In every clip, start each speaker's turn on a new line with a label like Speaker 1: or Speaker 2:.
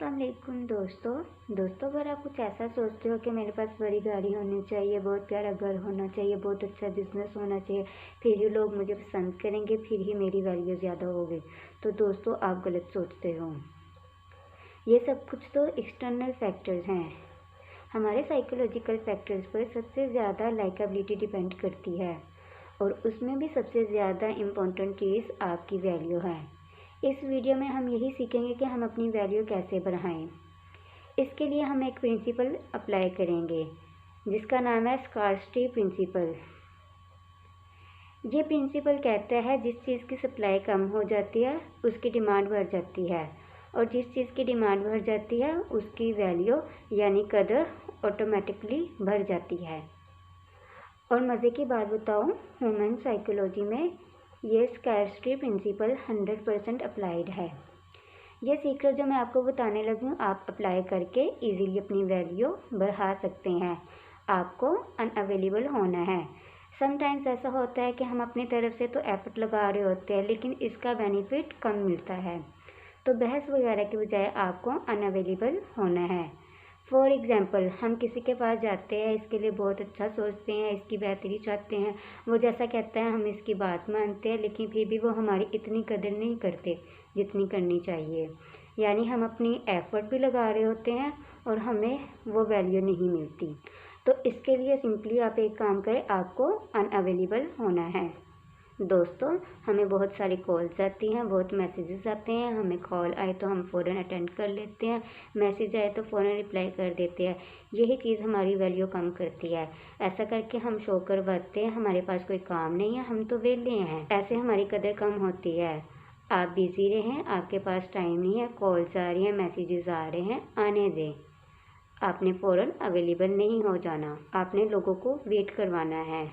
Speaker 1: अस्सलाम वालेकुम दोस्तों अगर आप कुछ ऐसा सोचते हो कि मेरे पास बड़ी गाड़ी होनी चाहिए, बहुत प्यारा घर होना चाहिए, बहुत अच्छा बिजनेस होना चाहिए, फिर ही लोग मुझे पसंद करेंगे, फिर ही मेरी वैल्यू ज़्यादा होगी, तो दोस्तों आप गलत सोचते हो। ये सब कुछ तो एक्सटर्नल फैक्टर्स हैं। हमारे साइकोलॉजिकल फैक्टर्स पर सबसे ज़्यादा लाइकेबिलिटी डिपेंड करती है, और उसमें भी सबसे ज़्यादा इम्पोर्टेंट चीज़ आपकी वैल्यू है। इस वीडियो में हम यही सीखेंगे कि हम अपनी वैल्यू कैसे बढ़ाएं। इसके लिए हम एक प्रिंसिपल अप्लाई करेंगे जिसका नाम है स्कार्सिटी प्रिंसिपल। ये प्रिंसिपल कहता है जिस चीज़ की सप्लाई कम हो जाती है उसकी डिमांड बढ़ जाती है, और जिस चीज़ की डिमांड बढ़ जाती है उसकी वैल्यू यानी कदर ऑटोमेटिकली बढ़ जाती है। और मज़े की बात बताऊँ, ह्यूमन साइकोलॉजी में ये स्कार्सिटी प्रिंसिपल 100% अप्लाइड है। ये सीक्रेट जो मैं आपको बताने लगी हूँ आप अप्लाई करके इजीली अपनी वैल्यू बढ़ा सकते हैं। आपको अनअवेलेबल होना है। समटाइम्स ऐसा होता है कि हम अपनी तरफ से तो एफर्ट लगा रहे होते हैं लेकिन इसका बेनिफिट कम मिलता है, तो बहस वगैरह के बजाय आपको अनअवेलेबल होना है। फॉर एग्ज़ाम्पल, हम किसी के पास जाते हैं, इसके लिए बहुत अच्छा सोचते हैं, इसकी बेहतरी चाहते हैं, वो जैसा कहता है हम इसकी बात मानते हैं, लेकिन फिर भी वो हमारी इतनी कदर नहीं करते जितनी करनी चाहिए। यानी हम अपनी एफ़र्ट भी लगा रहे होते हैं और हमें वो वैल्यू नहीं मिलती। तो इसके लिए सिंपली आप एक काम करें, आपको अनअवेलेबल होना है। दोस्तों, हमें बहुत सारी कॉल्स आती हैं, बहुत मैसेजेस आते हैं। हमें कॉल आए तो हम फ़ौरन अटेंड कर लेते हैं, मैसेज आए तो फ़ौरन रिप्लाई कर देते हैं। यही चीज़ हमारी वैल्यू कम करती है। ऐसा करके हम शो करवाते हैं हमारे पास कोई काम नहीं है, हम तो वेले हैं, ऐसे हमारी कदर कम होती है। आप बिज़ी रहें, आपके पास टाइम नहीं है, कॉल्स आ रही हैं, मैसेजेस आ रहे हैं, आने दें। आपने फ़ौरन अवेलेबल नहीं हो जाना, आपने लोगों को वेट करवाना है।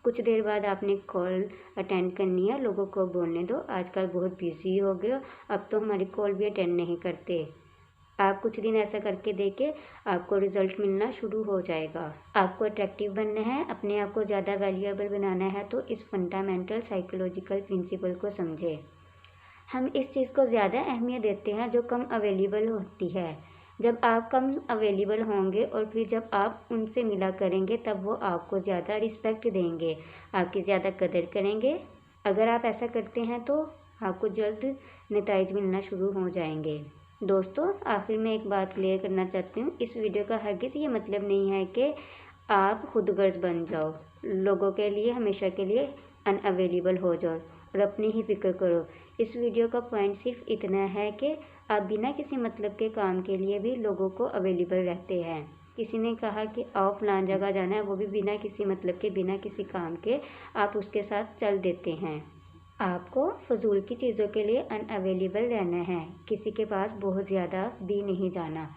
Speaker 1: कुछ देर बाद आपने कॉल अटेंड करनी है, लोगों को बोलने दो आजकल बहुत बिजी हो गए हो, अब तो हमारी कॉल भी अटेंड नहीं करते। आप कुछ दिन ऐसा करके देखें, आपको रिज़ल्ट मिलना शुरू हो जाएगा। आपको अट्रैक्टिव बनना है, अपने आप को ज़्यादा वैल्यूएबल बनाना है, तो इस फंडामेंटल साइकोलॉजिकल प्रिंसिपल को समझें। हम इस चीज़ को ज़्यादा अहमियत देते हैं जो कम अवेलेबल होती है। जब आप कम अवेलेबल होंगे और फिर जब आप उनसे मिला करेंगे तब वो आपको ज़्यादा रिस्पेक्ट देंगे, आपकी ज़्यादा कदर करेंगे। अगर आप ऐसा करते हैं तो आपको जल्द नतीजे मिलना शुरू हो जाएंगे। दोस्तों, आखिर में एक बात क्लियर करना चाहती हूँ, इस वीडियो का हरगिज़ ये मतलब नहीं है कि आप खुदगर्ज बन जाओ, लोगों के लिए हमेशा के लिए अनअवेलेबल हो जाओ और अपनी ही फिक्र करो। इस वीडियो का पॉइंट सिर्फ इतना है कि आप बिना किसी मतलब के काम के लिए भी लोगों को अवेलेबल रहते हैं। किसी ने कहा कि आओ फलान जगह जाना है, वो भी बिना किसी मतलब के, बिना किसी काम के आप उसके साथ चल देते हैं। आपको फजूल की चीज़ों के लिए अनअवेलेबल रहना है, किसी के पास बहुत ज़्यादा भी नहीं जाना,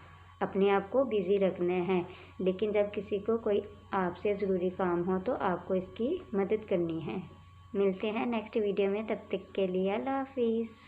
Speaker 1: अपने आप को बिज़ी रखना है। लेकिन जब किसी को कोई आपसे ज़रूरी काम हो तो आपको इसकी मदद करनी है। मिलते हैं नेक्स्ट वीडियो में, तब तक के लिए अल्लाह हाफिज़।